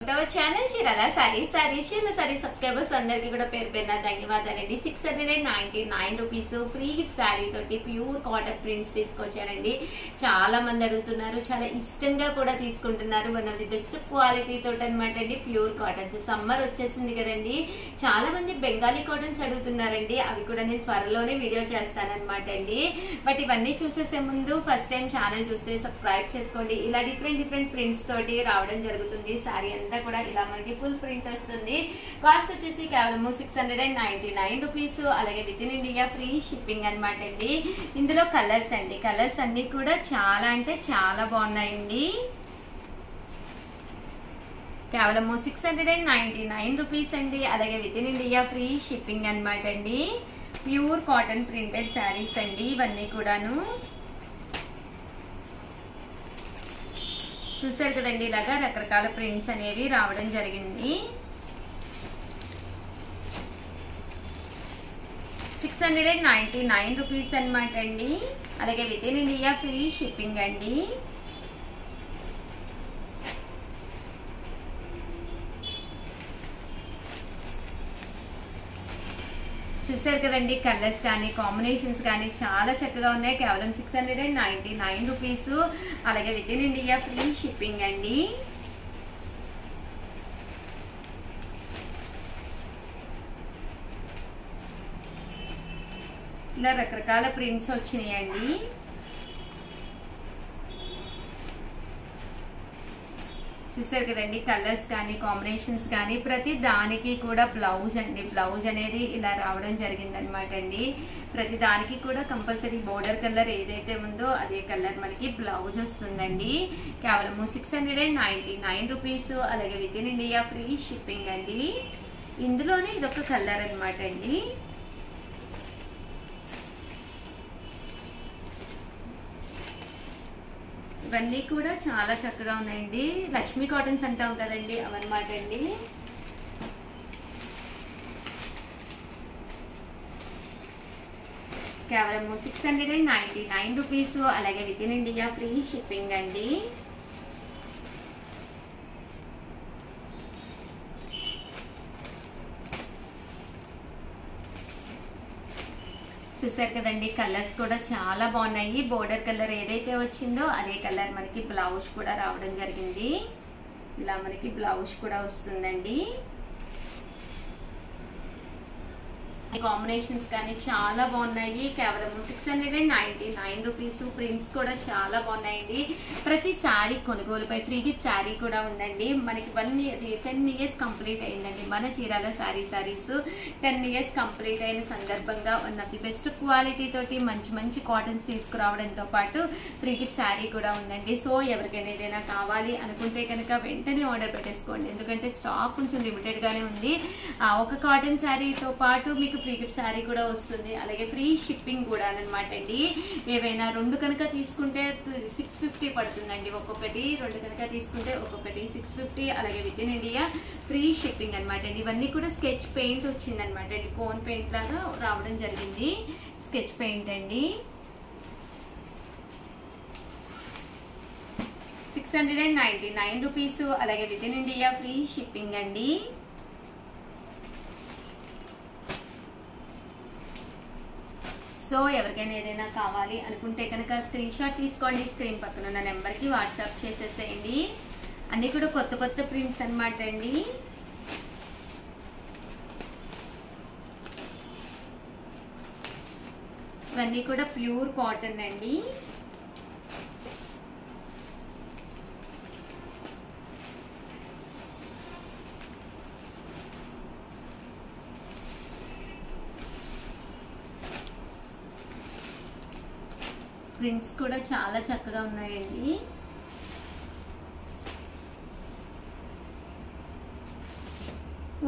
Channel Chirala Sarees subscribers అందరికి కూడా పేరు పేరున ధన్యవాదాలండి. 699 రూపీస్ ఫ్రీ గిఫ్ట్ శారీ తోటి ప్యూర్ కాటన్ ప్రింట్స్ తీసుకొచ్చారండి. చాలా మంది అడుగుతున్నారు, చాలా ఇష్టంగా కూడా తీసుకుంటున్నారు. One of the best quality తోటి అనమాట అండి. ప్యూర్ కాటన్స్ సమ్మర్ వచ్చేసింది కదండి, చాలా మంది బెంగాలీ కాటన్స్ అడుగుతున్నారండి. అవి కూడా నేను త్వరలోనే వీడియో చేస్తానన్నమాట అండి. బట్ ఇవన్నీ చూసేసే ముందు ఫస్ట్ టైం ఛానల్ చూస్తే సబ్స్క్రైబ్ చేసుకోండి. ఇలా డిఫరెంట్ ప్రింట్స్ తోటి రావడం జరుగుతుంది. శారీ అంతా కూడా ఇలా మనకి ఫుల్ ప్రింట్ వస్తుంది. కాస్ట్ వచ్చేసి కేవలం 699 రూపీస్. అలాగే with in India free shipping అనమాట అండి. ఇందులో కలర్స్ అండి, కలర్స్ అన్ని కూడా చాలా అంటే చాలా బాగున్నాయండి. కేవలం 699 రూపీస్ అండి. అలాగే with in India free shipping అనమాట అండి. ప్యూర్ కాటన్ ప్రింటెడ్ శారీస్ అండి ఇవన్నీ కూడాను. చూసారు కదండి, ఇలాగా రకరకాల ప్రింట్స్ అనేవి రావడం జరిగింది. 699 రూపీస్ అనమాట అండి. అలాగే with in India free shipping అండి. చూసారు కదండి, కలర్స్ కానీ కాంబినేషన్స్ కానీ చాలా చక్కగా ఉన్నాయి. కేవలం 699 రూపీస్. అలాగే with in India free shipping అండి. ఇలా రకరకాల ప్రింట్స్ వచ్చినాయండి. చూసారు కదండి, కలర్స్ కానీ కాంబినేషన్స్ కానీ ప్రతి దానికి కూడా బ్లౌజ్ అండి. బ్లౌజ్ అనేది ఇలా రావడం జరిగింది అనమాట అండి. ప్రతి దానికి కూడా కంపల్సరీ బోర్డర్ కలర్ ఏదైతే ఉందో అదే కలర్ మనకి బ్లౌజ్ వస్తుందండి. కేవలం 699 రూపీస్. అలాగే with in India free shipping అండి. ఇందులోనే ఇదొక కలర్ అనమాట అండి. ఇవన్నీ కూడా చాలా చక్కగా ఉన్నాయండి. లక్ష్మీ కాటన్స్ అంటాం కదండి, అవన్నమాట అండి. కేవలం 699 రూపీస్. అలాగే with in India free shipping అండి. చూసారు కదండి, కలర్స్ కూడా చాలా బాగున్నాయి. బోర్డర్ కలర్ ఏదైతే వచ్చిందో అదే కలర్ మనకి బ్లౌజ్ కూడా రావడం జరిగింది. ఇలా మనకి బ్లౌజ్ కూడా వస్తుందండి. కాంబినేషన్స్ కానీ చాలా బాగున్నాయి. కేవలం 699 రూపీస్. ప్రింట్స్ కూడా చాలా బాగున్నాయండి. ప్రతి శారీ కొనుగోలుపై ఫ్రీ గిఫ్ట్ శారీ కూడా ఉందండి. మనకి 10 ఇయర్స్ కంప్లీట్ అయిందండి. మన చీరాల సారీస్ 10 ఇయర్స్ కంప్లీట్ అయిన సందర్భంగా ఉన్న ది బెస్ట్ క్వాలిటీ తోటి మంచి కాటన్స్ తీసుకురావడంతో పాటు ఫ్రీ గిఫ్ట్ శారీ కూడా ఉందండి. సో ఎవరికైనా ఏదైనా కావాలి అనుకుంటే కనుక వెంటనే ఆర్డర్ పెట్టేసుకోండి. ఎందుకంటే స్టాక్ కొంచెం లిమిటెడ్ గానే ఉంది. ఒక కాటన్ శారీతో పాటు మీకు ఫ్రీ గిఫ్ట్ శారీ కూడా వస్తుంది. అలాగే ఫ్రీ షిప్పింగ్ కూడా అనమాట అండి. ఏవైనా 2 కనుక తీసుకుంటే 650 పడుతుందండి. ఒక్కొక్కటి 2 కనుక తీసుకుంటే ఒక్కొక్కటి 650. అలాగే with in India free shipping అనమాట అండి. ఇవన్నీ కూడా స్కెచ్ పెయింట్ వచ్చిందనమాట అండి. కోన్ పెయింట్ లాగా రావడం జరిగింది. స్కెచ్ పెయింట్ అండి. 699 రూపీస్. అలాగే with in India free shipping అండి. సో ఎవరికైనా ఏదైనా కావాలి అనుకుంటే కనుక స్క్రీన్ షాట్ తీసుకోండి. స్క్రీన్ పక్కన ఉన్న నెంబర్కి వాట్సాప్ చేసేసేయండి. అన్నీ కూడా కొత్త ప్రింట్స్ అనమాట అండి. ఇవన్నీ కూడా ప్యూర్ కాటన్ అండి. ప్రింట్స్ కూడా చాలా చక్కగా ఉన్నాయండి.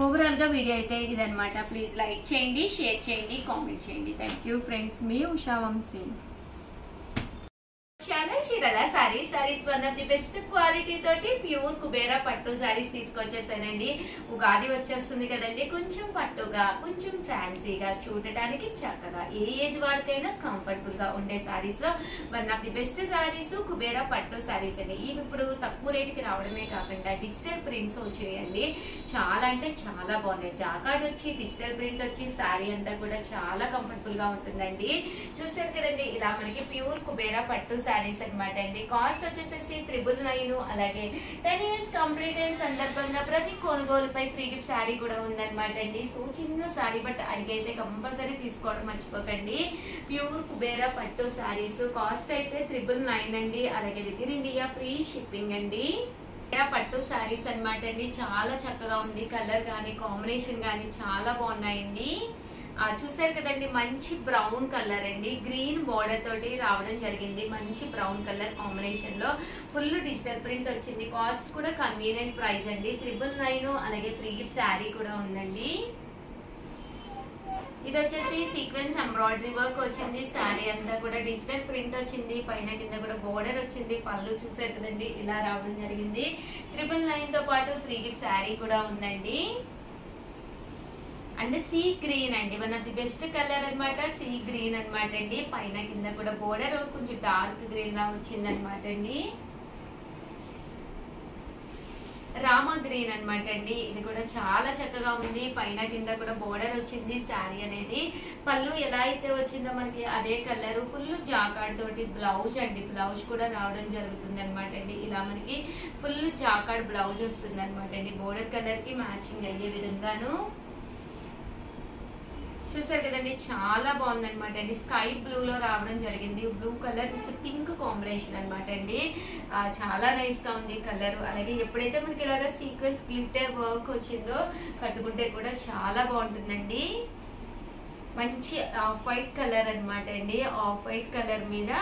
ఓవరాల్ గా వీడియో అయితే ఇదన్నమాట. ప్లీజ్ లైక్ చేయండి, షేర్ చేయండి, కామెంట్ చేయండి. Thank you friends. మీ ఉషా వంశీ. చీరల saris one of the best quality తోటి ప్యూర్ కుబేరా పట్టు సారీస్ తీసుకొచ్చేసానండి. ఉగాది వచ్చేస్తుంది కదండి, కొంచెం పట్టుగా కొంచెం ఫ్యాన్సీగా చూడటానికి చక్కగా ఏ ఏజ్ వాడికైనా కంఫర్టబుల్ గా ఉండే సారీస్ లో one of the best saris Kubera pattu saris అండి. ఇవి ఇప్పుడు తక్కువ రేటుకి రావడమే కాకుండా డిజిటల్ ప్రింట్స్ వచ్చేయండి, చాలా అంటే చాలా బాగున్నాయి. జాకార్డ్ వచ్చి డిజిటల్ ప్రింట్ వచ్చి సారీ అంతా కూడా చాలా కంఫర్టబుల్ గా ఉంటుందండి. చూసారు కదండి, ఇలా మనకి ప్యూర్ కుబేరా పట్టు సారీస్ అనమాట అండి. కాస్ట్ వచ్చేసేసి 999. అలాగే 10 years కంప్లీట్ అయిన సందర్భంగా ప్రతి కొనుగోలుపై ఫ్రీ గిఫ్ట్ శారీ కూడా ఉందన్నమాట అండి. సో చిన్న సారీ బట్ అడిగైతే కంపల్సరీ తీసుకోవడం మర్చిపోకండి. ప్యూర్ కుబేరా పట్టు సారీస్ కాస్ట్ అయితే 999 అండి. అలాగే with in India free shipping అండి. పట్టు సారీస్ అనమాట అండి, చాలా చక్కగా ఉంది. కలర్ కానీ కాంబినేషన్ కానీ చాలా బాగున్నాయండి. చూసారు కదండి, మంచి బ్రౌన్ కలర్ అండి, గ్రీన్ బోర్డర్ తోటి రావడం జరిగింది. మంచి బ్రౌన్ కలర్ కాంబినేషన్ లో ఫుల్ డిజిటల్ ప్రింట్ వచ్చింది. కాస్ట్ కూడా కన్వీనియంట్ ప్రైస్ అండి, 999. అలాగే ఫ్రీ గిఫ్ట్ శారీ కూడా ఉందండి. ఇది వచ్చేసి సీక్వెన్స్ ఎంబ్రాయిడరీ వర్క్ వచ్చింది. శారీ అంతా కూడా డిజిటల్ ప్రింట్ వచ్చింది. పైన కింద కూడా బోర్డర్ వచ్చింది. పళ్ళు చూసారు కదండి, ఇలా రావడం జరిగింది. 999 తో పాటు ఫ్రీ గిఫ్ట్ శారీ కూడా ఉందండి. అండ్ సీ గ్రీన్ అండి, one of the best colour అనమాట. సీ గ్రీన్ అనమాట అండి. పైన కింద కూడా బోర్డర్ కొంచెం డార్క్ గ్రీన్ లా వచ్చింది అనమాట అండి. రామా గ్రీన్ అనమాట అండి. ఇది కూడా చాలా చక్కగా ఉంది. పైన కింద కూడా బోర్డర్ వచ్చింది. శారీ అనేది పళ్ళు ఎలా అయితే వచ్చిందో మనకి అదే కలర్. ఫుల్ జాకార్డ్ తోటి బ్లౌజ్ అండి, బ్లౌజ్ కూడా రావడం జరుగుతుంది అనమాట అండి. ఇలా మనకి ఫుల్ జాకార్డ్ బ్లౌజ్ వస్తుంది అనమాట అండి, బోర్డర్ కలర్ కి మ్యాచింగ్ అయ్యే విధంగాను. చూసారు కదండి, చాలా బాగుంది అనమాట అండి. స్కై బ్లూ లో రావడం జరిగింది. Blue colour with pink combination అనమాట అండి. చాలా నైస్ గా ఉంది కలర్. అలాగే ఎప్పుడైతే మనకి ఇలాగా సీక్వెన్స్ గ్లిటర్ వర్క్ వచ్చిందో కట్టుకుంటే కూడా చాలా బాగుంటుందండి. మంచి ఆఫ్ వైట్ కలర్ అనమాట అండి. ఆఫ్ వైట్ కలర్ మీద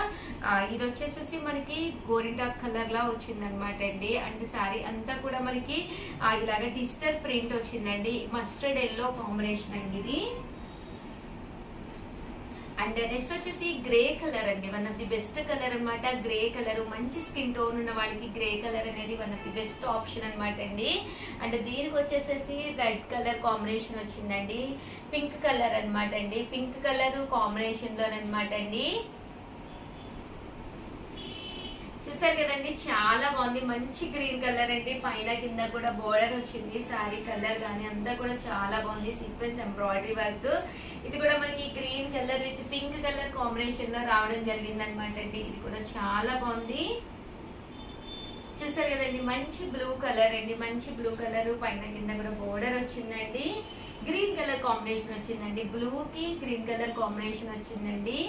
ఇది వచ్చేసేసి మనకి గోరింటాక్ కలర్ లా వచ్చింది అనమాట అండి. అంటే శారీ అంతా కూడా మనకి ఇలాగ డిజిటల్ ప్రింట్ వచ్చిందండి. మస్టర్డ్ ఎల్లో కాంబినేషన్ అండి ఇది. అండ్ నెక్స్ట్ వచ్చేసి గ్రే కలర్ అండి, one of the best colour అనమాట. గ్రే కలర్ మంచి స్కిన్ టోన్ ఉన్న వాళ్ళకి గ్రే కలర్ అనేది one of the best option అనమాట అండి. అండ్ దీనికి వచ్చేసేసి రెడ్ కలర్ కాంబినేషన్ వచ్చిందండి. పింక్ కలర్ అనమాట అండి, పింక్ కలర్ కాంబినేషన్ లోనమాట అండి. చూసారు కదండి, చాలా బాగుంది. మంచి గ్రీన్ కలర్ అండి. పైన కింద కూడా బోర్డర్ వచ్చింది. శారీ కలర్ కానీ అంతా కూడా చాలా బాగుంది. Sequence embroidery work. ఇది కూడా మనకి green colour with pink colour combination లో రావడం జరిగింది అనమాట అండి. ఇది కూడా చాలా బాగుంది. చూసారు కదండి, మంచి బ్లూ కలర్ అండి, మంచి బ్లూ కలర్. పైన కింద కూడా బోర్డర్ వచ్చిందండి. గ్రీన్ కలర్ కాంబినేషన్ వచ్చిందండి. బ్లూ కి గ్రీన్ కలర్ కాంబినేషన్ వచ్చిందండి.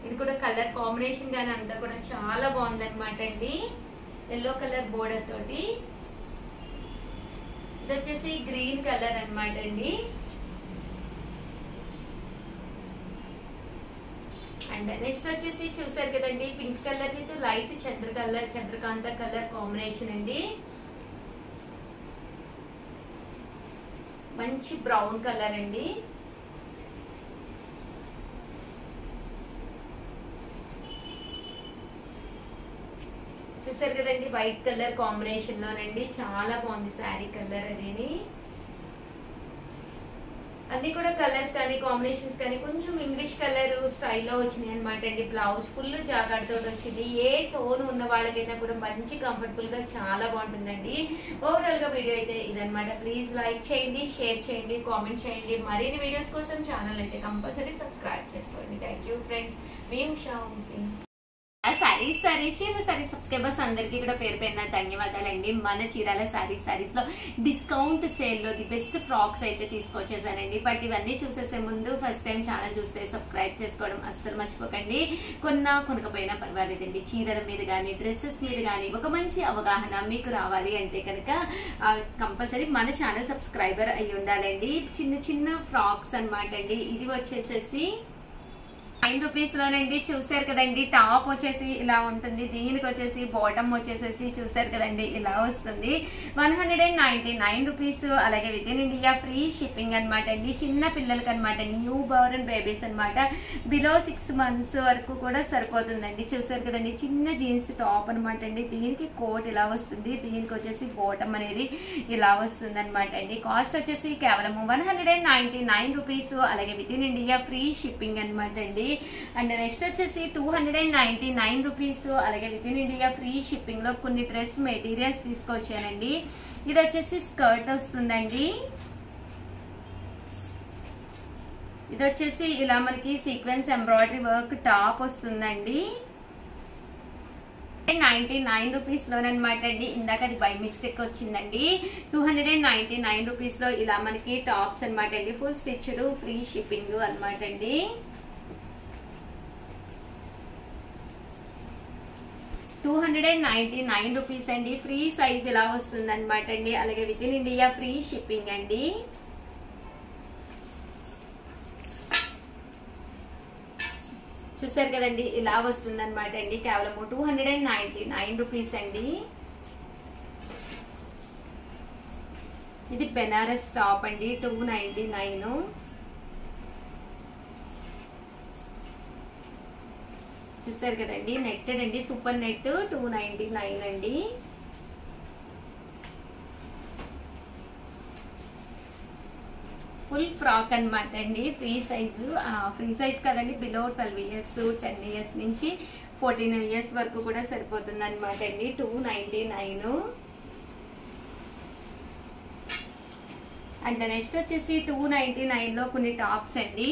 ఇది కూడా కలర్ కాంబినేషన్ గానీ అంతా కూడా చాలా బాగుంది అనమాట అండి. ఎల్లో కలర్ బోర్డర్ తోటి. ఇది వచ్చేసి గ్రీన్ కలర్ అనమాట అండి. అండ్ నెక్స్ట్ వచ్చేసి చూసారు కదండి, pink colour with light Chandrakanta colour combination అండి. మంచి బ్రౌన్ కలర్ అండి. చూసారు కదండి, వైట్ కలర్ కాంబినేషన్ లోనండి. చాలా బాగుంది శారీ కలర్ అనేది. అన్ని కూడా కలర్స్ కానీ కాంబినేషన్స్ కానీ కొంచెం ఇంగ్లీష్ కలర్ స్టైల్లో వచ్చినాయి అనమాట అండి. బ్లౌజ్ ఫుల్ జాకార్డ్ తోటి వచ్చింది. ఏ టోన్ ఉన్న వాళ్ళకైనా కూడా మంచి కంఫర్టబుల్ గా చాలా బాగుంటుందండి. ఓవరాల్ గా వీడియో అయితే ఇదనమాట. ప్లీజ్ లైక్ చేయండి, షేర్ చేయండి, కామెంట్ చేయండి. మరిన్ని వీడియోస్ కోసం ఛానల్ అయితే కంపల్సరీ సబ్స్క్రైబ్ చేసుకోండి. Thank you friends. మీ ఉషా వంశీ. చీరాల సారీస్ సబ్స్క్రైబర్స్ అందరికీ కూడా పేరు పేరున ధన్యవాదాలండి. మన చీరాల సారీస్ లో డిస్కౌంట్ సేల్ లో ది బెస్ట్ ఫ్రాక్స్ అయితే తీసుకొచ్చేసానండి. బట్ ఇవన్నీ చూసేసే ముందు ఫస్ట్ టైం ఛానల్ చూస్తే సబ్స్క్రైబ్ చేసుకోవడం అస్సలు మర్చిపోకండి. కొనకపోయినా పర్వాలేదండి, చీరల మీద కానీ డ్రెస్సెస్ మీద కానీ ఒక మంచి అవగాహన మీకు రావాలి అంటే కనుక కంపల్సరీ మన ఛానల్ సబ్స్క్రైబర్ అయి ఉండాలండి. చిన్న చిన్న ఫ్రాక్స్ అనమాట అండి. ఇది వచ్చేసేసి 9 రూపీస్ లోనండి. చూసారు కదండి, టాప్ వచ్చేసి ఇలా ఉంటుంది, దీనికి వచ్చేసి బాటమ్ వచ్చేసేసి చూసారు కదండి ఇలా వస్తుంది. 199 రూపీస్. అలాగే with in India free shipping అనమాట అండి. చిన్న పిల్లలకి అనమాట అండి, న్యూ బోర్న్ బేబీస్ అనమాట. బిలో 6 months వరకు కూడా సరిపోతుందండి. చూసారు కదండి, చిన్న జీన్స్ టాప్ అనమాట అండి. దీనికి కోట్ ఇలా వస్తుంది, దీనికి వచ్చేసి బాటమ్ అనేది ఇలా వస్తుంది అనమాట అండి. కాస్ట్ వచ్చేసి కేవలం 199 రూపీస్. అలాగే with in India free shipping అనమాట అండి. అండ్ నెక్స్ట్ వచ్చేసి 299 రూపీస్. అలాగే with in India free shipping లో కొన్ని డ్రెస్ మెటీరియల్స్ తీసుకొచ్చానండి. ఇది వచ్చేసి స్కర్ట్ వస్తుందండి. ఇది వచ్చేసి ఇలా మనకి సీక్వెన్స్ ఎంబ్రాయిడరీ వర్క్ టాప్ వస్తుందండి. 99 రూపీస్ లోనమాట అండి. ఇందాక అది బై మిస్టేక్ వచ్చిందండి. 299 రూపీస్ లో ఇలా మనకి టాప్స్ అనమాట అండి. ఫుల్ స్టిచ్డ్ ఫ్రీ షిప్పింగ్ అనమాట అండి. 299 రూపీస్ అండి. ఫ్రీ సైజ్ ఇలా వస్తుంది అనమాట అండి. అలాగే with in India free shipping అండి. చూసారు కదండి ఇలా వస్తుంది అనమాట అండి. కేవలం 299 రూపీస్ అండి. ఇది బెనారస్ టాప్ అండి. 299. చూసారు కదండి, నెట్టెడ్ అండి, సూపర్ నెట్. 299 అండి. ఫుల్ ఫ్రాక్ అనమాట అండి. ఫ్రీ సైజ్ కదండి. బిలో 12 years 10 years నుంచి 14 years వరకు కూడా సరిపోతుంది అనమాట అండి. 299. అండ్ నెక్స్ట్ వచ్చేసి 299 లో కొన్ని టాప్స్ అండి.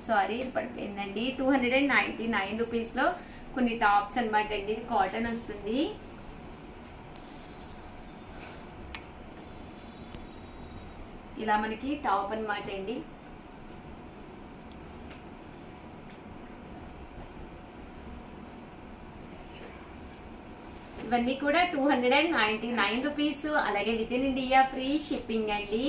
సారీ పడిపోయిందండి. 299 రూపీస్ లో కొన్ని టాప్స్ అనమాట అండి. ఇది కాటన్ వస్తుంది. ఇలా మనకి టాప్ అనమాట అండి. ఇవన్నీ కూడా 299 రూపీస్. అలాగే with in India free shipping అండి.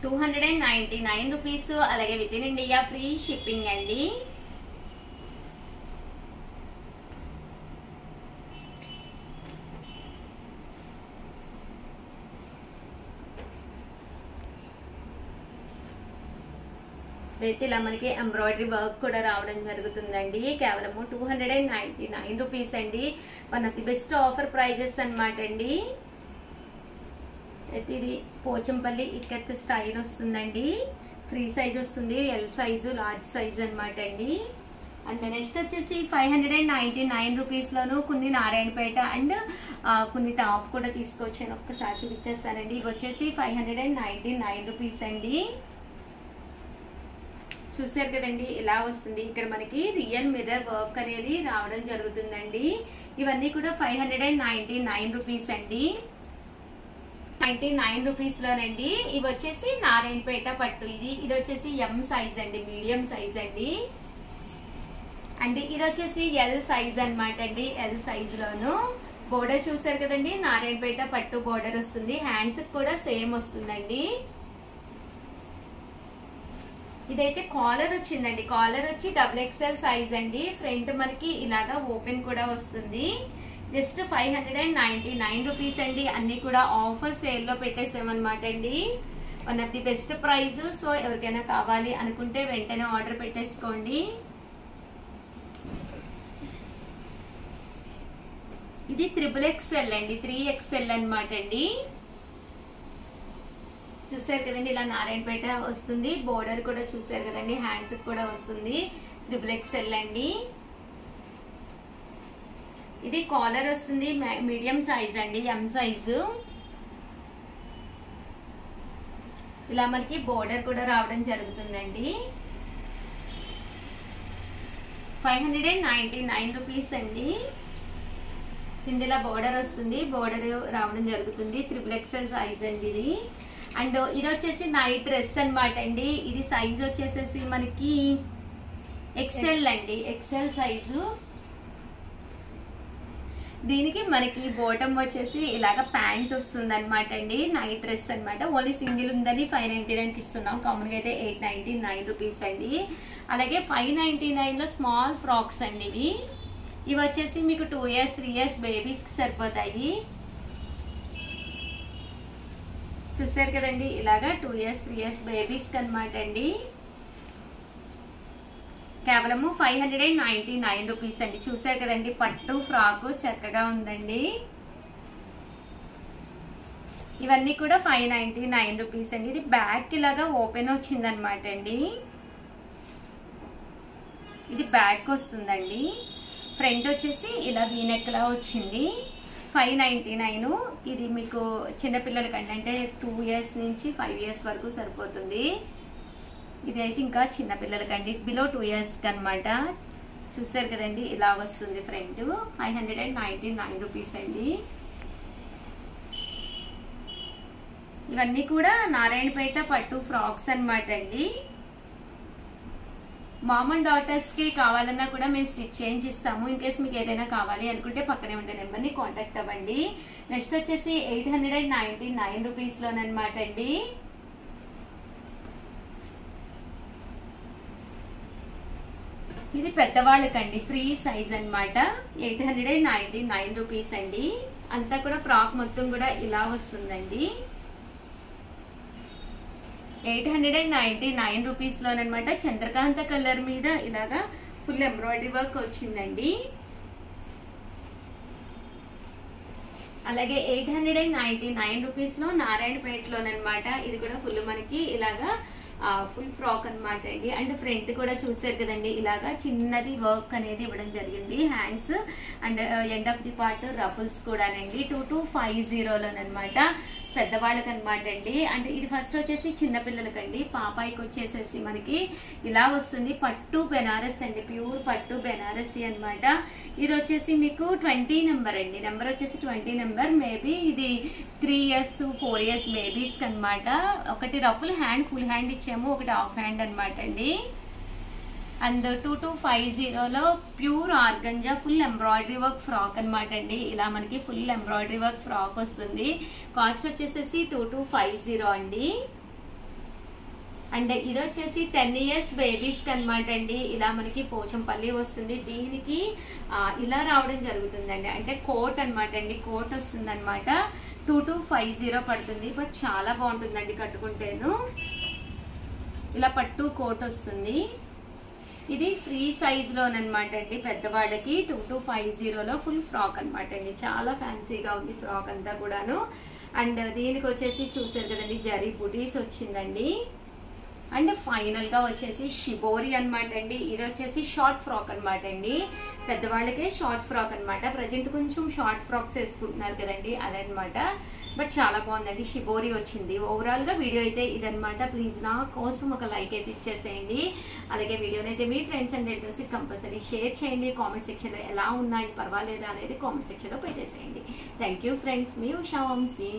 $299 రూపీస్. అలాగే with in India free shipping అండి. అయితే ఇలా మనకి ఎంబ్రాయిడరీ వర్క్ కూడా రావడం జరుగుతుందండి. కేవలము 299 రూపీస్ అండి. One of the best offer prices అనమాట అండి. అయితే ఇది పోచంపల్లి ఇక్కత్ స్టైల్ వస్తుందండి. ఫ్రీ సైజ్ వస్తుంది, ఎల్ సైజు లార్జ్ సైజ్ అనమాట అండి. అండ్ నెక్స్ట్ వచ్చేసి 599 రూపీస్ లోను కొన్ని నారాయణపేట అండ్ కొన్ని టాప్ కూడా తీసుకొచ్చాను. ఒక్కసారి చూపించేస్తానండి. ఇవి వచ్చేసి 599 రూపీస్ అండి. చూసారు కదండి ఇలా వస్తుంది. ఇక్కడ మనకి రియల్ మిర్రర్ వర్క్ అనేది రావడం జరుగుతుందండి. ఇవన్నీ కూడా 599 రూపీస్ అండి. 99 రూపీస్ లోనండి. ఇవి వచ్చేసి నారాయణపేట పట్టు. ఇది వచ్చేసి ఎం సైజ్ అండి, మీడియం సైజ్ అండి. అండ్ ఇది వచ్చేసి ఎల్ సైజ్ అనమాట అండి. ఎల్ సైజ్ లోను బోర్డర్ చూసారు కదండి, నారాయణపేట పట్టు బోర్డర్ వస్తుంది. హ్యాండ్స్ కూడా సేమ్ వస్తుందండి. ఇదైతే కాలర్ వచ్చిందండి. కాలర్ వచ్చి XXL సైజ్ అండి. ఫ్రంట్ మనకి ఇలాగా ఓపెన్ కూడా వస్తుంది. జస్ట్ 599 రూపీస్ అండి. అన్ని కూడా ఆఫర్ సేల్ లో పెట్టేసామన్నమాట అండి. One of the best price. So ఎవరికైనా కావాలి అనుకుంటే వెంటనే ఆర్డర్ పెట్టేసుకోండి. ఇది XXL అండి, 3XL అనమాట అండి. చూసారు కదండి ఇలా నారాయణపేట వస్తుంది. బోర్డర్ కూడా చూసారు కదండి, హ్యాండ్స్ కూడా వస్తుంది. XXL అండి. ఇది కాలర్ వస్తుంది, మీడియం సైజ్ అండి, ఎం సైజు. ఇలా మనకి బోర్డర్ కూడా రావడం జరుగుతుందండి. 599 రూపీస్ అండి. కింద ఇలా బోర్డర్ వస్తుంది, బోర్డర్ రావడం జరుగుతుంది. 3XL సైజ్ అండి ఇది. అండ్ ఇది వచ్చేసి నైట్ డ్రెస్ అనమాట అండి. ఇది సైజ్ వచ్చేసేసి మనకి ఎక్సెల్ అండి, ఎక్సెల్ సైజు. దీనికి మనకి బాటమ్ వచ్చేసి ఇలాగ ప్యాంట్ వస్తుంది అనమాట అండి. నైట్ డ్రెస్ అనమాట. ఓన్లీ సింగిల్ ఉందని 599కి ఇస్తున్నాం. కామన్గా అయితే 899 రూపీస్ అండి. అలాగే 599లో స్మాల్ ఫ్రాక్స్ అండి ఇవి. ఇవి వచ్చేసి మీకు 2 years 3 years బేబీస్కి సరిపోతాయి. చూసారు కదండి, ఇలాగా 2 years 3 years బేబీస్కి అనమాట అండి. కేవలము 599 రూపీస్ అండి. చూసారు కదండి, పట్టు ఫ్రాక్ చక్కగా ఉందండి. ఇవన్నీ కూడా 599 రూపీస్ అండి. ఇది బ్యాక్ ఇలాగా ఓపెన్ వచ్చింది అనమాట అండి. ఇది బ్యాక్ వస్తుందండి. ఫ్రంట్ వచ్చేసి ఇలా వీనెక్ లా వచ్చింది. 599. ఇది మీకు చిన్నపిల్లలకంటే అంటే 2 years నుంచి 5 years వరకు సరిపోతుంది. ఇది అయితే ఇంకా చిన్నపిల్లలకండి, బిలో 2 years అనమాట. చూసారు కదండి, ఇలా వస్తుంది ఫ్రంట్. 599 రూపీస్ అండి. ఇవన్నీ కూడా నారాయణపేట పట్టు ఫ్రాక్స్ అనమాట అండి. మామ్ అండ్ డాటర్స్కి కావాలన్నా కూడా మేము స్టిచ్ చేంజ్ ఇస్తాము. ఇన్ కేస్ మీకు ఏదైనా కావాలి అనుకుంటే పక్కనే ఉండే నెంబర్ని కాంటాక్ట్ అవ్వండి. నెక్స్ట్ వచ్చేసి 899 రూపీస్లోనమాట అండి. ఇది పెద్దవాళ్ళకండి, ఫ్రీ సైజ్ అనమాట. 899 రూపీస్ అండి. అంతా కూడా ఫ్రాక్ మొత్తం కూడా ఇలా వస్తుందండి. 899 రూపీస్లోనమాట. చంద్రకాంత కలర్ మీద ఇలాగా ఫుల్ ఎంబ్రాయిడరీ వర్క్ వచ్చిందండి. అలాగే 899 రూపీస్లో నారాయణపేటలోనమాట. ఇది కూడా ఫుల్ మనకి ఇలాగా ఫుల్ ఫ్రాక్ అనమాట అండి. అండ్ ఫ్రంట్ కూడా చూసారు కదండి, ఇలాగా చిన్నది వర్క్ అనేది ఇవ్వడం జరిగింది. Hands and end of the part ruffles కూడానండి. 2250లోనమాట. పెద్దవాళ్ళకి అనమాట అండి. అంటే ఇది ఫస్ట్ వచ్చేసి చిన్నపిల్లలకండి. పాపాయికి వచ్చేసేసి మనకి ఇలా వస్తుంది. పట్టు బెనారస్ అండి, ప్యూర్ పట్టు బెనారసి అనమాట. ఇది వచ్చేసి మీకు 20 నెంబర్ అండి. నెంబర్ వచ్చేసి 20 నెంబర్. మేబీ ఇది 3 years 4 years బేబీస్కి అనమాట. ఒకటి రఫుల్ హ్యాండ్, ఫుల్ హ్యాండ్ ఇచ్చాము, ఒకటి హాఫ్ హ్యాండ్ అనమాట అండి. అండ్ 2250లో pure organza full embroidery work frock అనమాట అండి. ఇలా మనకి ఫుల్ ఎంబ్రాయిడరీ వర్క్ ఫ్రాక్ వస్తుంది. కాస్ట్ వచ్చేసేసి 2250 అండి. అండ్ ఇది వచ్చేసి 10 years బేబీస్కి అనమాట అండి. ఇలా మనకి పోచంపల్లి వస్తుంది. దీనికి ఇలా రావడం జరుగుతుందండి. అంటే కోట్ అనమాట అండి, కోట్ వస్తుంది అనమాట. 2250 పడుతుంది. బట్ చాలా బాగుంటుందండి కట్టుకుంటేను. ఇలా పట్టు కోట్ వస్తుంది. ఇది ఫ్రీ సైజ్లోనమాట అండి. పెద్దవాళ్ళకి 2250లో ఫుల్ ఫ్రాక్ అనమాట అండి. చాలా ఫ్యాన్సీగా ఉంది ఫ్రాక్ అంతా కూడాను. అండ్ దీనికి వచ్చేసి చూసారు కదండి, జరీ బుటీస్ వచ్చిందండి. అండ్ ఫైనల్గా వచ్చేసి షిబోరి అనమాట అండి. ఇది వచ్చేసి షార్ట్ ఫ్రాక్ అనమాట అండి. పెద్దవాళ్ళకే షార్ట్ ఫ్రాక్ అనమాట. ప్రజెంట్ కొంచెం షార్ట్ ఫ్రాక్స్ వేసుకుంటున్నారు కదండి, అదనమాట. బట్ చాలా బాగుందండి. షిబోరి వచ్చింది. ఓవరాల్గా వీడియో అయితే ఇదనమాట. ప్లీజ్ నా కోసం ఒక లైక్ అయితే ఇచ్చేసేయండి. అలాగే వీడియోని అయితే మీ ఫ్రెండ్స్ అండ్ రిలేటివ్స్కి కంపల్సరీ షేర్ చేయండి. కామెంట్ సెక్షన్లో ఎలా ఉన్నాయి, పర్వాలేదా అనేది కామెంట్ సెక్షన్లో పెట్టేసేయండి. Thank you friends. మీ ఉషా వంశీ.